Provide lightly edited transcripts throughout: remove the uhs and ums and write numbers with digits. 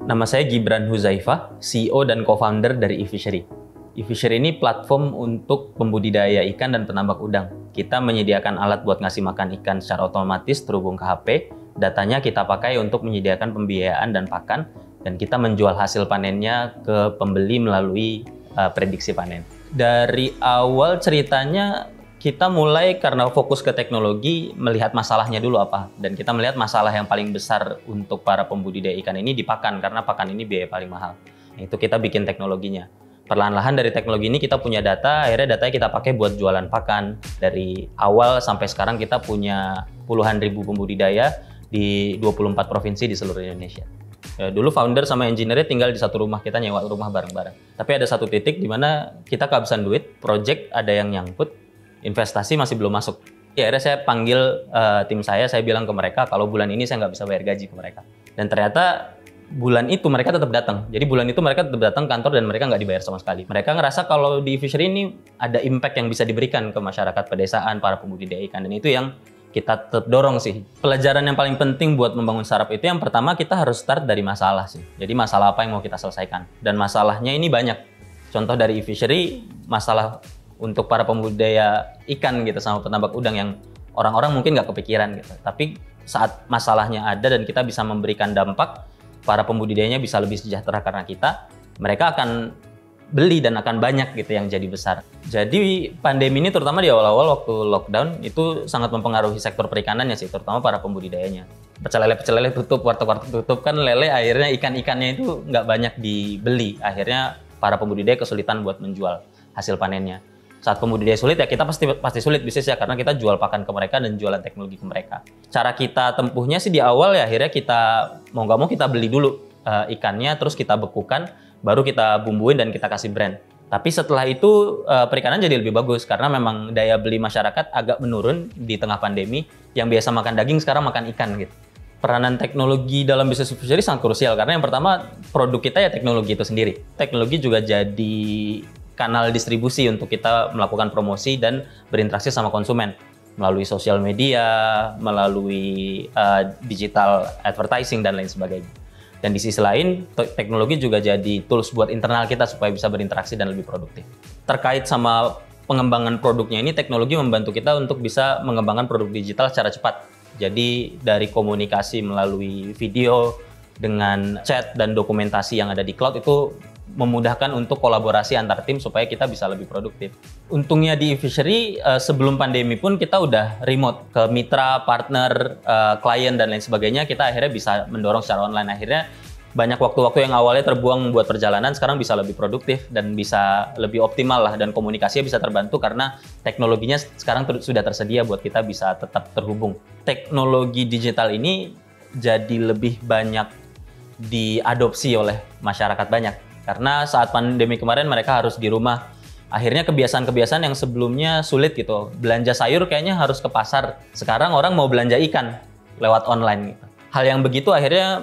Nama saya Gibran Huzaifah, CEO dan co-founder dari eFishery. eFishery ini platform untuk pembudidaya ikan dan penambak udang. Kita menyediakan alat buat ngasih makan ikan secara otomatis terhubung ke HP. Datanya kita pakai untuk menyediakan pembiayaan dan pakan, dan kita menjual hasil panennya ke pembeli melalui prediksi panen. Dari awal ceritanya, kita mulai karena fokus ke teknologi, melihat masalahnya dulu apa. Dan kita melihat masalah yang paling besar untuk para pembudidaya ikan ini di pakan, karena pakan ini biaya paling mahal. Itu kita bikin teknologinya. Perlahan-lahan dari teknologi ini kita punya data, akhirnya datanya kita pakai buat jualan pakan. Dari awal sampai sekarang kita punya puluhan ribu pembudidaya di 24 provinsi di seluruh Indonesia. Dulu founder sama engineer-nya tinggal di satu rumah, kita nyewa rumah bareng-bareng. Tapi ada satu titik di mana kita kehabisan duit, project ada yang nyangkut, investasi masih belum masuk. Akhirnya saya panggil tim saya bilang ke mereka kalau bulan ini saya nggak bisa bayar gaji ke mereka. Dan ternyata bulan itu mereka tetap datang. Jadi bulan itu mereka tetap datang kantor dan mereka nggak dibayar sama sekali. Mereka ngerasa kalau di eFishery ini ada impact yang bisa diberikan ke masyarakat pedesaan, para pembudidaya ikan. Dan itu yang kita tetap dorong sih. Pelajaran yang paling penting buat membangun startup itu yang pertama kita harus start dari masalah sih. Jadi masalah apa yang mau kita selesaikan. Dan masalahnya ini banyak. Contoh dari eFishery, masalah untuk para pembudidaya ikan gitu sama penambak udang yang orang-orang mungkin nggak kepikiran gitu. Tapi saat masalahnya ada dan kita bisa memberikan dampak, para pembudidayanya bisa lebih sejahtera karena kita, mereka akan beli dan akan banyak gitu yang jadi besar. Jadi pandemi ini terutama di awal-awal waktu lockdown itu sangat mempengaruhi sektor perikanannya sih, terutama para pembudidayanya. Pecel lele tutup, warteg-warteg tutup, kan lele akhirnya ikan-ikannya itu nggak banyak dibeli. Akhirnya para pembudidaya kesulitan buat menjual hasil panennya. Saat pembudidaya sulit ya kita pasti sulit bisnisnya karena kita jual pakan ke mereka dan jualan teknologi ke mereka. Cara kita tempuhnya sih di awal ya akhirnya kita mau nggak mau kita beli dulu ikannya, terus kita bekukan, baru kita bumbuin dan kita kasih brand. Tapi setelah itu perikanan jadi lebih bagus karena memang daya beli masyarakat agak menurun di tengah pandemi. Yang biasa makan daging sekarang makan ikan gitu. Peranan teknologi dalam bisnis eFishery sangat krusial karena yang pertama produk kita ya teknologi itu sendiri. Teknologi juga jadi kanal distribusi untuk kita melakukan promosi dan berinteraksi sama konsumen melalui sosial media, melalui digital advertising dan lain sebagainya. Dan di sisi lain, teknologi juga jadi tools buat internal kita supaya bisa berinteraksi dan lebih produktif. Terkait sama pengembangan produknya ini, teknologi membantu kita untuk bisa mengembangkan produk digital secara cepat. Jadi dari komunikasi melalui video dengan chat dan dokumentasi yang ada di cloud itu memudahkan untuk kolaborasi antar tim supaya kita bisa lebih produktif. Untungnya di eFishery sebelum pandemi pun kita udah remote ke mitra, partner, klien dan lain sebagainya. Kita akhirnya bisa mendorong secara online. Akhirnya banyak waktu-waktu yang awalnya terbuang buat perjalanan sekarang bisa lebih produktif dan bisa lebih optimal lah, dan komunikasinya bisa terbantu karena teknologinya sekarang sudah tersedia buat kita bisa tetap terhubung. Teknologi digital ini jadi lebih banyak diadopsi oleh masyarakat banyak. Karena saat pandemi kemarin mereka harus di rumah. Akhirnya kebiasaan-kebiasaan yang sebelumnya sulit gitu. Belanja sayur kayaknya harus ke pasar. Sekarang orang mau belanja ikan lewat online gitu. Hal yang begitu akhirnya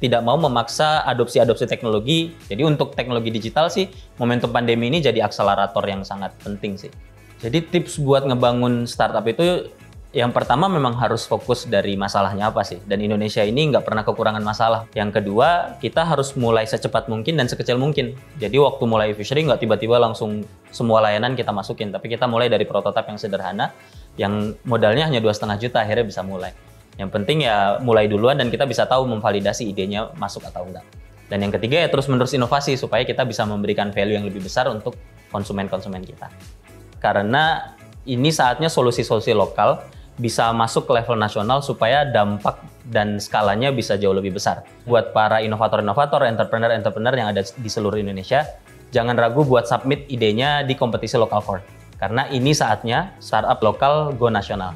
tidak mau memaksa adopsi teknologi. Jadi untuk teknologi digital sih momentum pandemi ini jadi akselerator yang sangat penting sih. Jadi tips buat ngebangun startup itu yang pertama memang harus fokus dari masalahnya apa sih. Dan Indonesia ini nggak pernah kekurangan masalah. Yang kedua, kita harus mulai secepat mungkin dan sekecil mungkin. Jadi waktu mulai eFishery nggak tiba-tiba langsung semua layanan kita masukin. Tapi kita mulai dari prototipe yang sederhana, yang modalnya hanya 2,5 juta, akhirnya bisa mulai. Yang penting ya mulai duluan dan kita bisa tahu memvalidasi idenya masuk atau enggak. Dan yang ketiga ya terus-menerus inovasi supaya kita bisa memberikan value yang lebih besar untuk konsumen-konsumen kita. Karena ini saatnya solusi-solusi lokal bisa masuk ke level nasional supaya dampak dan skalanya bisa jauh lebih besar. Buat para inovator-inovator, entrepreneur yang ada di seluruh Indonesia, jangan ragu buat submit idenya di kompetisi lokal for. Karena ini saatnya startup lokal go nasional.